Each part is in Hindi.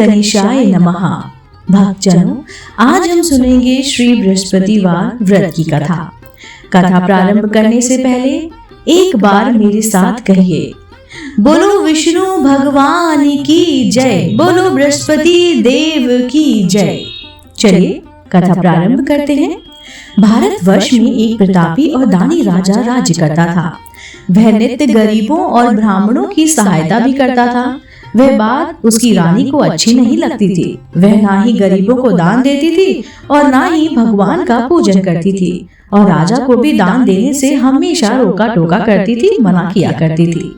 गणेशाय नमः। भक्तजनों, आज हम सुनेंगे श्री बृहस्पतिवार व्रत की कथा। कथा प्रारंभ करने से पहले एक बार मेरे साथ कहिए, बोलो विष्णु भगवान की जय, बोलो बृहस्पति देव की जय। चलिए कथा प्रारंभ करते हैं। भारतवर्ष में एक प्रतापी और दानी राजा राज्य करता था। वह नित्य गरीबों और ब्राह्मणों की सहायता भी करता था। वह बात उसकी रानी को अच्छी नहीं लगती थी। वह ना ही गरीबों को दान देती थी और ना ही भगवान का पूजन करती थी, और राजा को भी दान देने से हमेशा रोका टोका करती थी, मना किया करती थी।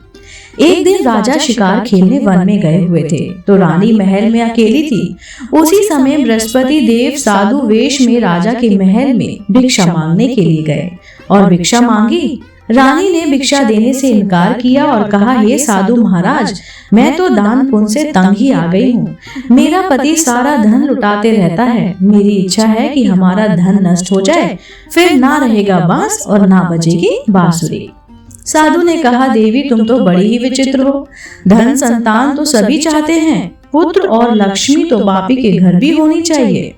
एक दिन राजा शिकार खेलने वन में गए हुए थे, तो रानी महल में अकेली थी। उसी समय बृहस्पति देव साधु वेश में राजा के महल में भिक्षा मांगने के लिए गए और भिक्षा मांगी। रानी ने भिक्षा देने से इनकार किया और कहा, हे साधु महाराज, मैं तो दान पुण्य से तंग ही आ गई हूँ। मेरा पति सारा धन लुटाते रहता है। मेरी इच्छा है कि हमारा धन नष्ट हो जाए, फिर ना रहेगा बांस और ना बजेगी बांसुरी। साधु ने कहा, देवी तुम तो बड़ी ही विचित्र हो। धन संतान तो सभी चाहते हैं, पुत्र और लक्ष्मी तो बापी के घर भी होनी चाहिए।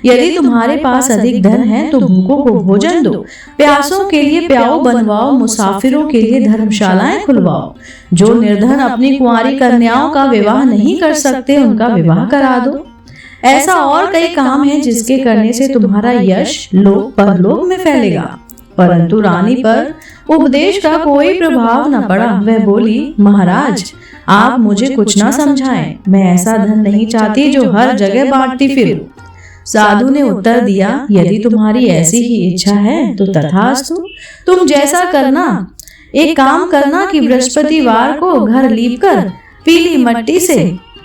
यदि तुम्हारे पास अधिक धन है तो भूखों को भोजन दो, प्यासों के लिए प्याऊ बनवाओ, मुसाफिरों के लिए धर्मशालाएं खुलवाओ। जो निर्धन अपनी कुंवारी कन्याओं का विवाह नहीं कर सकते, उनका विवाह करा दो। ऐसा और कई काम है जिसके करने से तुम्हारा यश लोक परलोक में फैलेगा। परंतु रानी पर उपदेश का कोई प्रभाव न पड़ा। वह बोली, महाराज आप मुझे कुछ ना समझाएं। मैं ऐसा धन नहीं चाहती जो हर जगह बांटती फिरूं। साधु ने उत्तर दिया, यदि तुम्हारी ऐसी ही इच्छा है तो तथास्तु, तुम जैसा करना। एक काम करना कि बृहस्पतिवार को घर लीपकर पीली मिट्टी से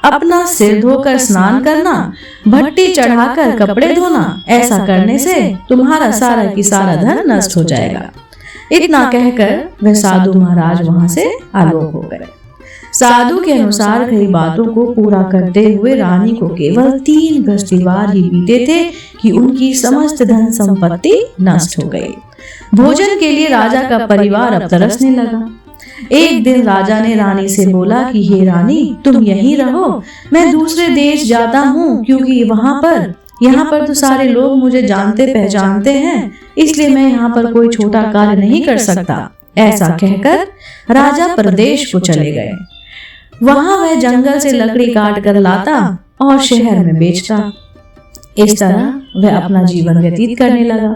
अपना सिर धोकर स्नान करना, भट्टी चढ़ाकर कपड़े धोना। ऐसा करने से तुम्हारा सारा की सारा धन नष्ट हो जाएगा। इतना कहकर वह साधु महाराज वहां से आलोक हो गए। साधु के अनुसार कई बातों को पूरा करते हुए रानी को केवल 3 बृहस्पतिवार ही बीते थे कि उनकी समस्त धन संपत्ति नष्ट हो गई। भोजन के लिए राजा का परिवार अब तरसने लगा। एक दिन राजा ने रानी से बोला कि हे रानी, तुम यहीं रहो, मैं दूसरे देश जाता हूँ, क्योंकि यहाँ पर तो सारे लोग मुझे जानते पहचानते हैं, इसलिए मैं यहाँ पर कोई छोटा कार्य नहीं कर सकता। ऐसा कहकर राजा प्रदेश को चले गए। वहां वह जंगल से लकड़ी काट कर लाता और शहर में बेचता। इस तरह वह अपना जीवन व्यतीत करने लगा।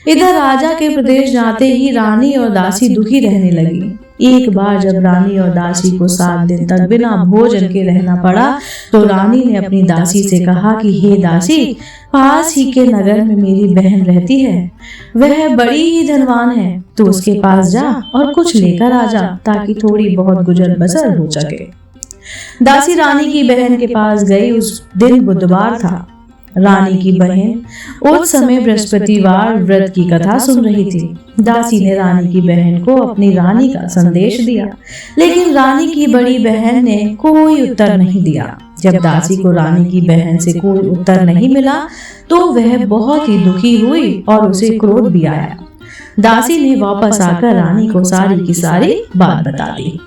इधर राजा के प्रदेश जाते ही रानी और दासी दुखी रहने लगी। एक बार जब रानी और दासी को 7 दिन तक बिना भोजन के रहना पड़ा, तो रानी ने अपनी दासी से कहा कि हे दासी, पास ही के नगर में मेरी बहन रहती है। वह बड़ी ही धनवान है, तो उसके पास जा और कुछ लेकर आ जा, ताकि थोड़ी बहुत गुजर बसर हो सके। दासी रानी की बहन के पास गई। उस दिन बुधवार था। रानी की बहन उस समय बृहस्पतिवार व्रत की कथा सुन रही थी। दासी ने रानी की बहन को अपनी रानी का संदेश दिया, लेकिन रानी की बड़ी बहन ने कोई उत्तर नहीं दिया। जब दासी को रानी की बहन से कोई उत्तर नहीं मिला, तो वह बहुत ही दुखी हुई और उसे क्रोध भी आया। दासी ने वापस आकर रानी को सारी की सारी बात बता दी।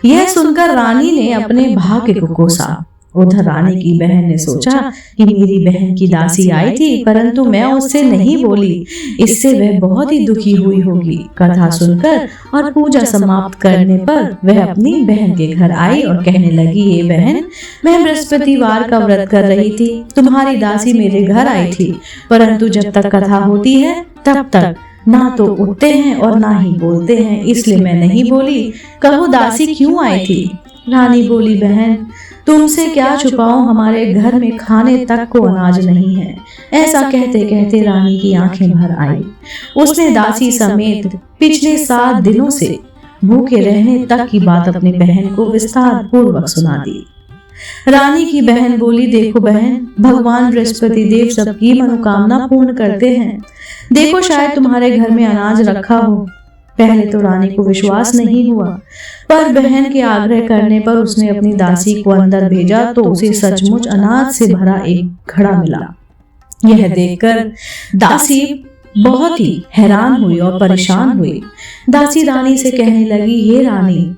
यह सुनकर रानी ने अपने भाग्य को कोसा। उधर रानी की बहन ने सोचा कि मेरी बहन की दासी आई थी, परंतु मैं उससे नहीं बोली, इससे वह बहुत ही दुखी हुई होगी। कथा सुनकर और पूजा समाप्त करने पर वह अपनी बहन के घर आई और कहने लगी, ये बहन, मैं बृहस्पतिवार का व्रत कर रही थी। तुम्हारी दासी मेरे घर आई थी, परंतु जब तक कथा होती है तब तक ना तो उठते हैं और ना ही बोलते हैं, इसलिए मैं नहीं बोली। कहो दासी क्यों आई थी? रानी बोली, बहन तुमसे क्या छुपाऊं, हमारे घर में खाने तक को अनाज नहीं है। ऐसा कहते कहते रानी की आंखें भर आई। उसने दासी समेत पिछले 7 दिनों से भूखे रहने तक की बात अपनी बहन को विस्तार पूर्वक सुना दी। रानी की बहन बोली, देखो बहन, भगवान बृहस्पति देव सबकी मनोकामना पूर्ण करते हैं। देखो शायद तुम्हारे घर में अनाज रखा हो। पहले तो रानी को विश्वास नहीं हुआ, पर बहन के आग्रह करने पर उसने अपनी दासी को अंदर भेजा, तो उसे सचमुच अनाज से भरा एक घड़ा मिला। यह देखकर दासी बहुत ही हैरान हुई और परेशान हुई। दासी रानी से कहने लगी, हे रानी,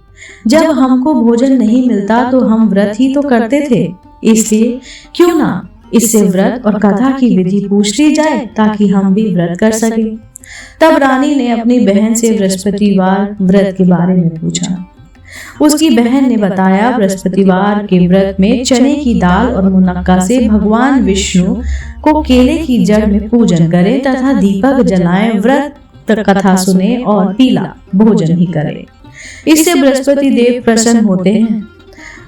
जब हमको भोजन नहीं मिलता तो हम व्रत ही तो करते थे, इसलिए क्यों ना इससे व्रत और कथा की विधि पूछ ली जाए ताकि हम भी व्रत कर सके। तब रानी ने अपनी बहन से बृहस्पतिवार व्रत के बारे में पूछा। उसकी बहन ने बताया, बृहस्पतिवार के व्रत में चने की दाल और मुनक्का से भगवान विष्णु को केले की जड़ में पूजन करें तथा दीपक जलाएं, व्रत कथा सुने और पीला भोजन ही करें। इससे बृहस्पति देव प्रसन्न होते हैं।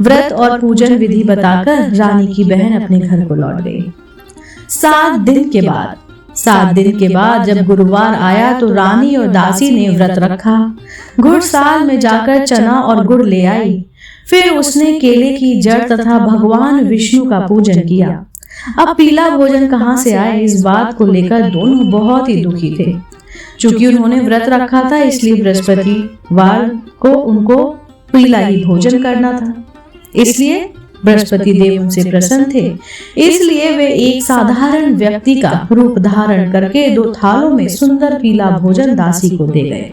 व्रत और पूजन विधि बताकर रानी की बहन अपने घर को लौट गई। 7 दिन के बाद जब गुरुवार आया तो रानी और दासी ने व्रत रखा। गुड़साल में जाकर चना और गुड़ ले आई। फिर उसने केले की जड़ तथा भगवान विष्णु का पूजन किया। अब पीला भोजन कहाँ से आए, इस बात को लेकर दोनों बहुत ही दुखी थे। चूंकि उन्होंने व्रत रखा था इसलिए बृहस्पतिवार को उनको पीला ही भोजन करना था। इसलिए बृहस्पति देव उनसे प्रसन्न थे। इसलिए वे एक साधारण व्यक्ति का रूप धारण करके 2 थालों में सुंदर पीला भोजन दासी को दे गए।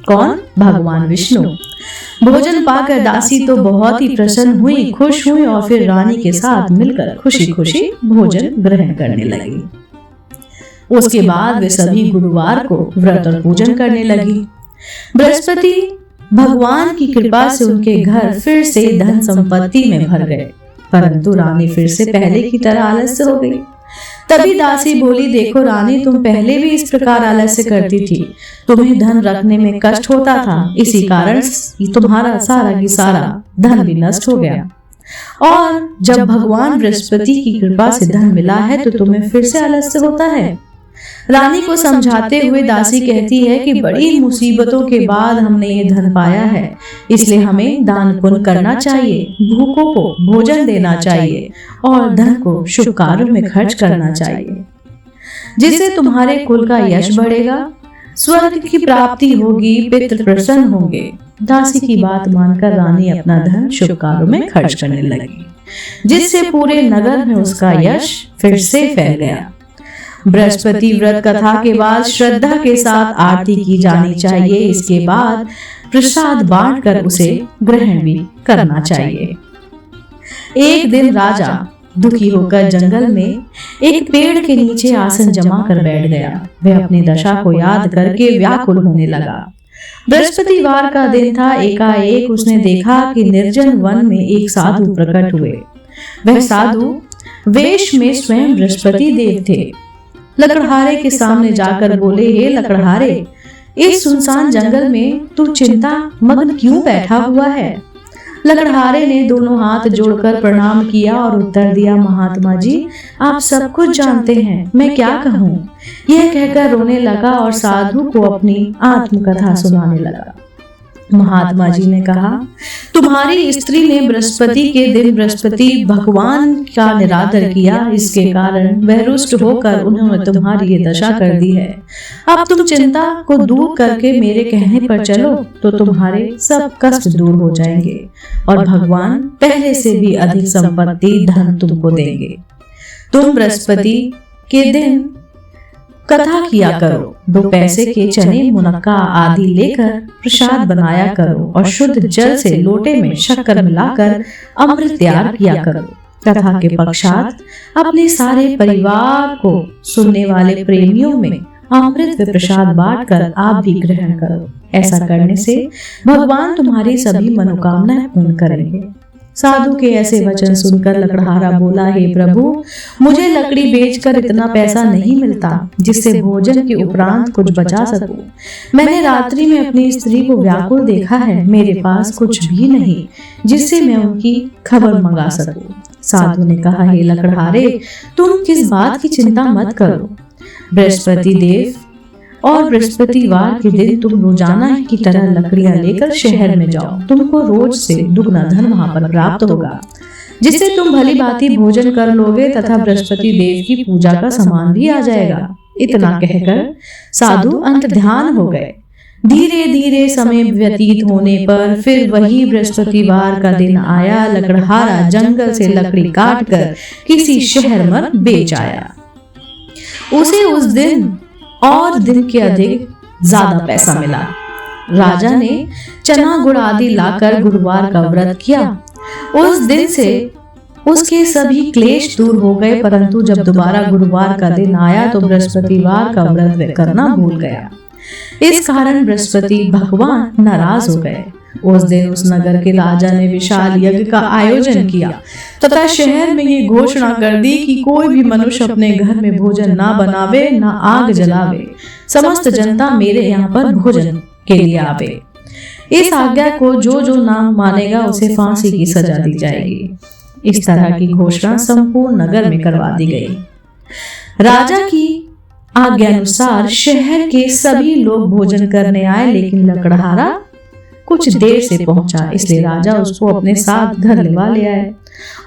कौन? भगवान विष्णु। भोजन पाकर दासी तो बहुत ही प्रसन्न हुई, खुश हुई और फिर रानी के साथ मिलकर खुशी खुशी भोजन ग्रहण करने लगी। उसके बाद वे सभी गुरुवार को व्रत और पूजन करने लगी। बृहस्पति भगवान की कृपा से उनके घर फिर से धन संपत्ति में भर गए, परंतु रानी फिर से पहले की तरह आलस्य हो गई। तभी दासी बोली, देखो रानी, तुम पहले भी इस प्रकार आलस्य करती थी। तुम्हें धन रखने में कष्ट होता था, इसी कारण तुम्हारा सारा की सारा धन भी नष्ट हो गया। और जब भगवान बृहस्पति की कृपा से धन मिला है तो तुम्हें फिर से आलस्य होता है। रानी को समझाते हुए दासी कहती है कि बड़ी मुसीबतों के बाद हमने ये धन पाया है, इसलिए हमें दान पुण्य करना चाहिए, भूखों को भोजन देना चाहिए और धन को शुभ कार्यों में खर्च करना चाहिए, जिससे तुम्हारे कुल का यश बढ़ेगा, स्वर्ग की प्राप्ति होगी, पितृ प्रसन्न होंगे। दासी की बात मानकर रानी अपना धन शुभ कार्यों में खर्च करने लगी, जिससे पूरे नगर में उसका यश फिर से फैल गया। बृहस्पति व्रत कथा के बाद श्रद्धा के साथ आरती की जानी चाहिए। इसके बाद प्रसाद बांटकर उसे ग्रहण भी करना चाहिए। एक दिन राजा दुखी होकर जंगल में एक पेड़ के नीचे आसन जमा कर बैठ गया। वह अपनी दशा को याद करके व्याकुल होने लगा। बृहस्पतिवार का दिन था। एकाएक उसने देखा कि निर्जन वन में एक साधु प्रकट हुए। वह साधु वेश में स्वयं बृहस्पति देव थे। लकड़हारे के सामने जाकर बोले, हे लकड़हारे, इस सुनसान जंगल में तू चिंता मग्न क्यों बैठा हुआ है? लकड़हारे ने दोनों हाथ जोड़कर प्रणाम किया और उत्तर दिया, महात्मा जी, आप सब कुछ जानते हैं, मैं क्या कहूँ। यह कहकर रोने लगा और साधु को अपनी आत्मकथा सुनाने लगा। महात्मा जी ने कहा, तुम्हारी स्त्री ने बृहस्पति के दिन बृहस्पति भगवान का निरादर किया, इसके कारण वह रुष्ट होकर उन्होंने तुम्हारी ये दशा कर दी है। अब तुम चिंता को दूर करके मेरे कहने पर चलो तो तुम्हारे सब कष्ट दूर हो जाएंगे और भगवान पहले से भी अधिक संपत्ति धन तुमको देंगे। तुम बृहस्पति के दिन कथा किया करो, 2 पैसे के चने मुनक्का आदि लेकर प्रसाद बनाया करो और शुद्ध जल से लोटे में शक्कर मिलाकर अमृत तैयार किया करो। कथा के पश्चात अपने सारे परिवार को सुनने वाले प्रेमियों में अमृत व प्रसाद बांटकर आप भी ग्रहण करो। ऐसा करने से भगवान तुम्हारी सभी मनोकामनाएं पूर्ण करेंगे। साधु के ऐसे वचन सुनकर लकड़हारा बोला, हे प्रभु, मुझे लकड़ी बेचकर इतना पैसा नहीं मिलता जिससे भोजन के उपरांत कुछ बचा सकूं। मैंने रात्रि में अपनी स्त्री को व्याकुल देखा है, मेरे पास कुछ भी नहीं जिससे मैं उनकी खबर मंगा सकूं। साधु ने कहा, हे लकड़हारे, तुम किस बात की चिंता मत करो। बृहस्पति देव और बृहस्पतिवार के दिन तुम रोजाना की तरह लकड़ियां लेकर शहर में जाओ। तुमको रोज से दुगना धन वहां पर प्राप्त होगा, जिससे तुम भली भांति भोजन कर लोगे तथा बृहस्पति देव की पूजा का सामान भी आ जाएगा। इतना कहकर साधु अंत ध्यान हो गए। धीरे धीरे समय व्यतीत होने पर फिर वही बृहस्पतिवार का दिन आया। लकड़हारा जंगल से लकड़ी काटकर किसी शहर में बेच आया। उसे उस दिन और दिन के अधिक ज्यादा पैसा मिला। राजा ने चना गुड़ आदि लाकर गुरुवार का व्रत किया। उस दिन से उसके सभी क्लेश दूर हो गए। परंतु जब दोबारा गुरुवार का दिन आया तो बृहस्पतिवार का व्रत करना भूल गया। इस कारण बृहस्पति भगवान नाराज हो गए। उस दिन उस नगर के राजा ने विशाल यज्ञ का आयोजन किया तथा शहर में ये घोषणा कर दी कि कोई भी मनुष्य अपने घर में भोजन ना बनावे, ना आग जलावे। समस्त जनता मेरे यहाँ पर भोजन के लिए आवे। इस आज्ञा को जो जो ना मानेगा उसे फांसी की सजा दी जाएगी। इस तरह की घोषणा संपूर्ण नगर में करवा दी गई। राजा की आज्ञानुसार शहर के सभी लोग भोजन करने आए, लेकिन लकड़हारा कुछ देर से पहुंचा, इसलिए राजा उसको अपने साथ घर ले आए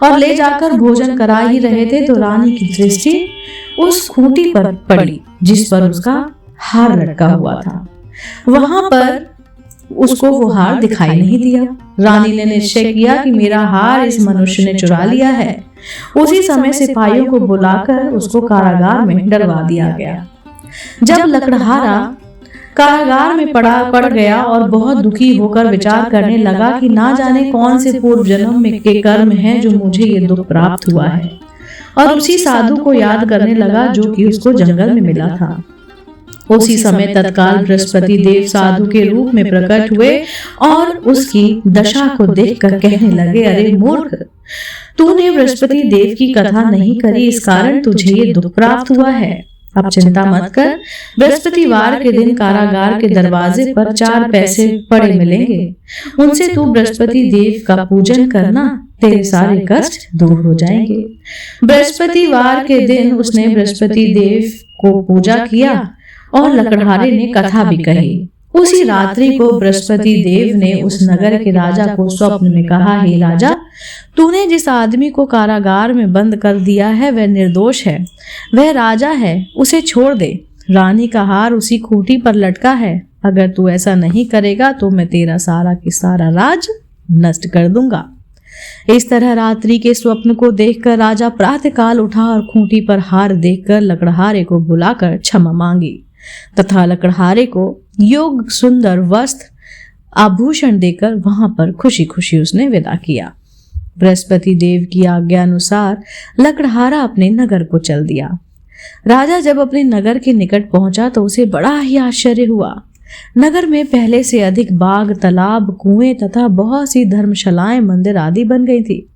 और ले जाकर भोजन करा ही रहे थे तो रानी की दृष्टि उस खूंटी पर पड़ी जिस पर उसका हार लटका हुआ था। वहां पर उसको वो हार दिखाई नहीं दिया। रानी ने निश्चय किया कि मेरा हार इस मनुष्य ने चुरा लिया है। उसी समय सिपाहियों को बुलाकर उसको कारागार में डलवा दिया गया। जब लकड़हारा कारागार में पड़ गया और बहुत दुखी होकर विचार करने लगा कि ना जाने कौन से पूर्व जन्म में के कर्म हैं जो मुझे ये दुख प्राप्त हुआ है, और उसी साधु को याद करने लगा जो कि उसको जंगल में मिला था। उसी समय तत्काल बृहस्पति देव साधु के रूप में प्रकट हुए और उसकी दशा को देखकर कहने लगे, अरे मूर्ख, तूने बृहस्पति देव की कथा नहीं करी, इस कारण तुझे ये दुख प्राप्त हुआ है। अब चिंता मत कर, बृहस्पतिवार के दिन कारागार के दरवाजे पर 4 पैसे पड़े मिलेंगे, उनसे तू बृहस्पति देव का पूजन करना, तेरे सारे कष्ट दूर हो जाएंगे। बृहस्पतिवार के दिन उसने बृहस्पति देव को पूजा किया और लकड़हारे ने कथा भी कही। उसी रात्रि को बृहस्पति देव ने उस नगर के राजा को स्वप्न में कहा, हे राजा, तूने जिस आदमी को कारागार में बंद कर दिया है वह निर्दोष है, वह राजा है, उसे छोड़ दे। रानी का हार उसी खूंटी पर लटका है। अगर तू ऐसा नहीं करेगा तो मैं तेरा सारा की सारा राज नष्ट कर दूंगा। इस तरह रात्रि के स्वप्न को देखकर राजा प्रातःकाल उठा और खूंटी पर हार देखकर लकड़हारे को बुलाकर क्षमा मांगी तथा लकड़हारे को योग सुंदर वस्त्र आभूषण देकर वहां पर खुशी खुशी उसने विदा किया। बृहस्पति देव की आज्ञा अनुसार लकड़हारा अपने नगर को चल दिया। राजा जब अपने नगर के निकट पहुंचा तो उसे बड़ा ही आश्चर्य हुआ। नगर में पहले से अधिक बाग, तालाब, कुएं तथा बहुत सी धर्मशालाएं, मंदिर आदि बन गई थी।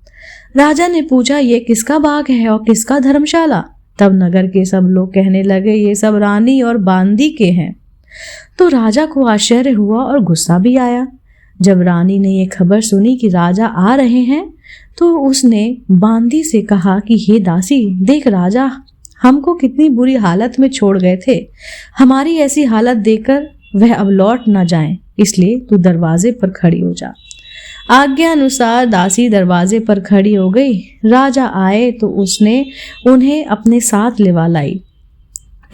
राजा ने पूछा, ये किसका बाग है और किसका धर्मशाला? तब नगर के सब लोग कहने लगे, ये सब रानी और बांदी के हैं। तो राजा को आश्चर्य हुआ और गुस्सा भी आया। जब रानी ने ये खबर सुनी कि राजा आ रहे हैं तो उसने बांदी से कहा कि हे दासी, देख राजा हमको कितनी बुरी हालत में छोड़ गए थे। हमारी ऐसी हालत देखकर वह अब लौट न जाएं, इसलिए तू दरवाजे पर खड़ी हो जा। आज्ञा अनुसार दासी दरवाजे पर खड़ी हो गई। राजा आए तो उसने उन्हें अपने साथ लेवा लाई।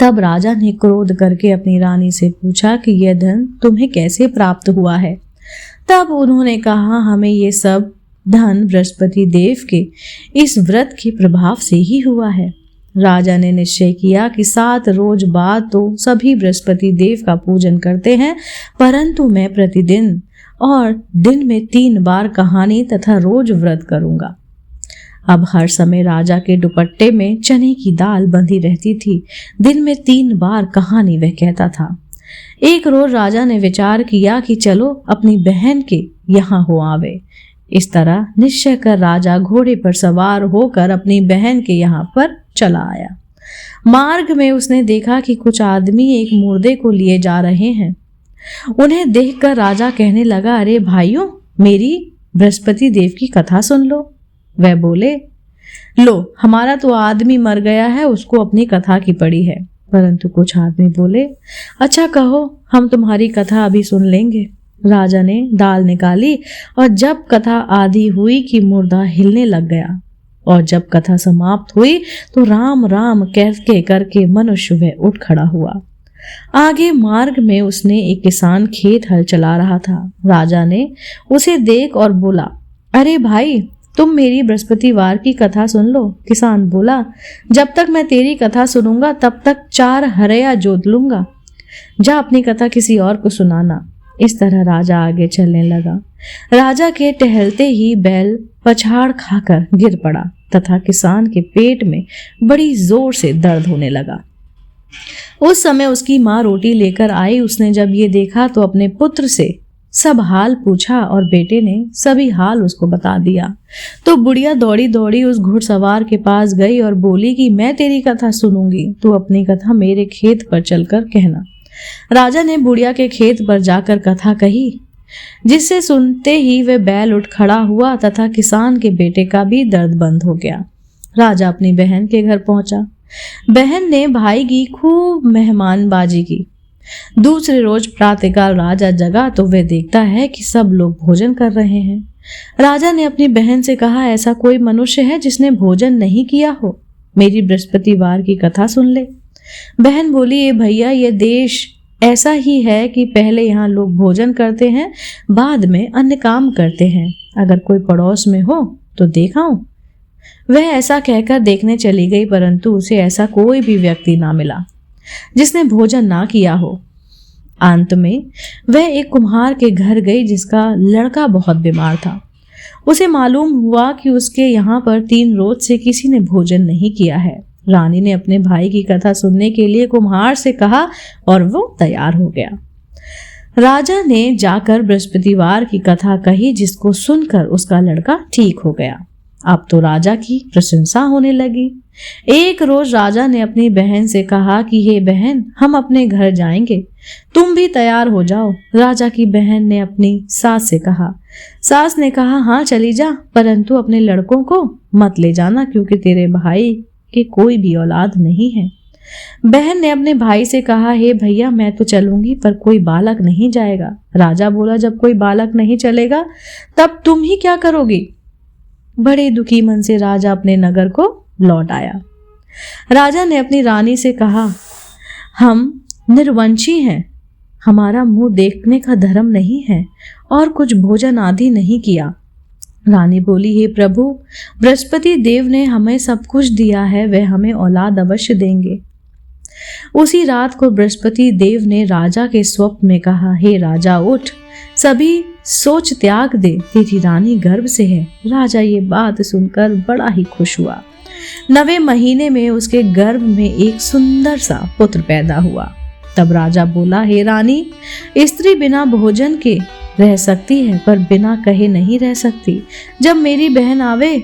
तब राजा ने क्रोध करके अपनी रानी से पूछा कि यह धन तुम्हें कैसे प्राप्त हुआ है? तब उन्होंने कहा, हमें ये सब धन बृहस्पति देव के इस व्रत के प्रभाव से ही हुआ है। राजा ने निश्चय किया कि 7 रोज बाद तो सभी बृहस्पति देव का पूजन करते हैं, परंतु मैं प्रतिदिन और दिन में 3 बार कहानी तथा रोज व्रत करूंगा। अब हर समय राजा के दुपट्टे में चने की दाल बंधी रहती थी। दिन में 3 बार कहानी वह कहता था। एक रोज राजा ने विचार किया कि चलो अपनी बहन के यहाँ हो आवे। इस तरह निश्चय कर राजा घोड़े पर सवार होकर अपनी बहन के यहाँ पर चला आया। मार्ग में उसने देखा कि कुछ आदमी एक मुर्दे को लिए जा रहे हैं। उन्हें देखकर राजा कहने लगा, अरे भाइयों, मेरी बृहस्पति देव की कथा सुन लो। वह बोले, लो हमारा तो आदमी मर गया है, उसको अपनी कथा की पड़ी है। परंतु कुछ आदमी बोले, अच्छा कहो, हम तुम्हारी कथा अभी सुन लेंगे। राजा ने दाल निकाली और जब कथा आधी हुई कि मुर्दा हिलने लग गया, और जब कथा समाप्त हुई तो राम राम करके करके मनुष्य वह उठ खड़ा हुआ। आगे मार्ग में उसने एक किसान खेत हल चला रहा था। राजा ने उसे देख और बोला, अरे भाई, तुम मेरी बृहस्पतिवार की कथा सुन लो। किसान बोला, जब तक मैं तेरी कथा सुनूंगा तब तक 4 हरया जोत लूंगा। जा अपनी कथा किसी और को सुनाना। इस तरह राजा आगे चलने लगा। राजा के टहलते ही बैल पछाड़ खाकर गिर पड़ा तथा किसान के पेट में बड़ी जोर से दर्द होने लगा। उस समय उसकी माँ रोटी लेकर आई। उसने जब ये देखा तो अपने पुत्र से सब हाल पूछा और बेटे ने सभी हाल उसको बता दिया। तो बुढ़िया दौड़ी दौड़ी उस घुड़सवार के पास गई और बोली कि मैं तेरी कथा सुनूंगी, तू अपनी कथा मेरे खेत पर चलकर कहना। राजा ने बुढ़िया के खेत पर जाकर कथा कही, जिससे सुनते ही वह बैल उठ खड़ा हुआ तथा किसान के बेटे का भी दर्द बंद हो गया। राजा अपनी बहन के घर पहुंचा। बहन ने भाई की खूब मेहमानबाजी की। दूसरे रोज प्रातःकाल राजा जगा तो वह देखता है कि सब लोग भोजन कर रहे हैं। राजा ने अपनी बहन से कहा, ऐसा कोई मनुष्य है जिसने भोजन नहीं किया हो? मेरी बृहस्पतिवार की कथा सुन ले। बहन बोली, ये भैया, ये देश ऐसा ही है कि पहले यहाँ लोग भोजन करते हैं, बाद में अन्य काम करते हैं। अगर कोई पड़ोस में हो तो देखाऊं। वह ऐसा कहकर देखने चली गई, परंतु उसे ऐसा कोई भी व्यक्ति ना मिला जिसने भोजन ना किया हो। अंत में वह एक कुम्हार के घर गई जिसका लड़का बहुत बीमार था। उसे मालूम हुआ कि उसके यहाँ पर 3 रोज से किसी ने भोजन नहीं किया है। रानी ने अपने भाई की कथा सुनने के लिए कुम्हार से कहा और वो तैयार हो गया। राजा ने जाकर बृहस्पतिवार की कथा कही, जिसको सुनकर उसका लड़का ठीक हो गया। अब तो राजा की प्रशंसा होने लगी। एक रोज राजा ने अपनी बहन से कहा कि हे बहन, हम अपने घर जाएंगे, तुम भी तैयार हो जाओ। राजा की बहन ने अपनी सास से कहा। सास ने कहा, हाँ चली जा, परंतु अपने लड़कों को मत ले जाना, क्योंकि तेरे भाई के कोई भी औलाद नहीं है। बहन ने अपने भाई से कहा, हे भैया, मैं तो चलूंगी, पर कोई बालक नहीं जाएगा। राजा बोला, जब कोई बालक नहीं चलेगा तब तुम ही क्या करोगी? बड़े दुखी मन से राजा अपने नगर को लौट आया। राजा ने अपनी रानी से कहा, हम निर्वंशी हैं, हमारा मुंह देखने का धर्म नहीं है और कुछ भोजन आदि नहीं किया। रानी बोली, हे प्रभु, बृहस्पति देव ने हमें सब कुछ दिया है, वह हमें औलाद अवश्य देंगे। उसी रात को बृहस्पति देव ने राजा के स्वप्न में कहा, हे राजा, उठ, सभी सोच त्याग दे, तेरी रानी गर्भ से है। राजा ये बात सुनकर बड़ा ही खुश हुआ। 9वें महीने में उसके गर्भ में एक सुंदर सा पुत्र पैदा हुआ। तब राजा बोला, हे रानी, स्त्री बिना भोजन के रह सकती है, पर बिना कहे नहीं रह सकती। जब मेरी बहन आवे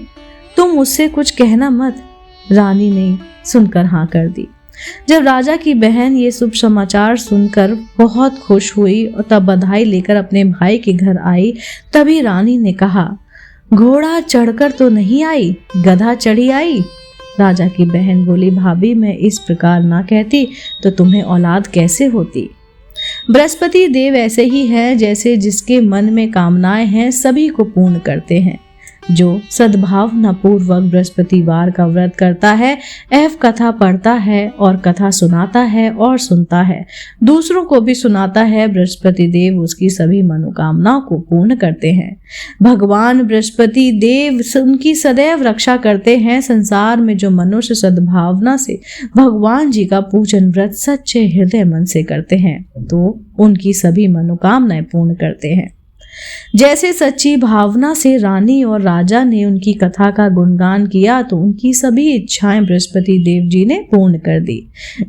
तुम उससे कुछ कहना मत। रानी ने सुनकर हाँ कर दी। जब राजा की बहन ये शुभ समाचार सुनकर बहुत खुश हुई और तब बधाई लेकर अपने भाई के घर आई, तभी रानी ने कहा, घोड़ा चढ़कर तो नहीं आई, गधा चढ़ी आई। राजा की बहन बोली, भाभी, मैं इस प्रकार ना कहती तो तुम्हें औलाद कैसे होती? बृहस्पति देव ऐसे ही है, जैसे जिसके मन में कामनाएं हैं सभी को पूर्ण करते हैं। जो सद्भावना पूर्वक बृहस्पतिवार का व्रत करता है, एवं कथा पढ़ता है और कथा सुनाता है और सुनता है, दूसरों को भी सुनाता है, बृहस्पति देव उसकी सभी मनोकामनाओं को पूर्ण करते हैं। भगवान बृहस्पति देव उनकी सदैव रक्षा करते हैं। संसार में जो मनुष्य सद्भावना से भगवान जी का पूजन व्रत सच्चे हृदय मन से करते हैं, तो उनकी सभी मनोकामनाएं पूर्ण करते हैं। जैसे सच्ची भावना से रानी और राजा ने उनकी कथा का गुणगान किया, तो उनकी सभी इच्छाएं बृहस्पति देव जी ने पूर्ण कर दी।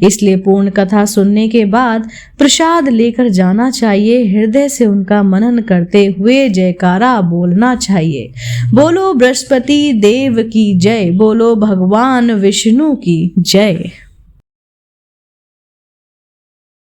इसलिए पूर्ण कथा सुनने के बाद प्रसाद लेकर जाना चाहिए। हृदय से उनका मनन करते हुए जयकारा बोलना चाहिए। बोलो बृहस्पति देव की जय, बोलो भगवान विष्णु की जय।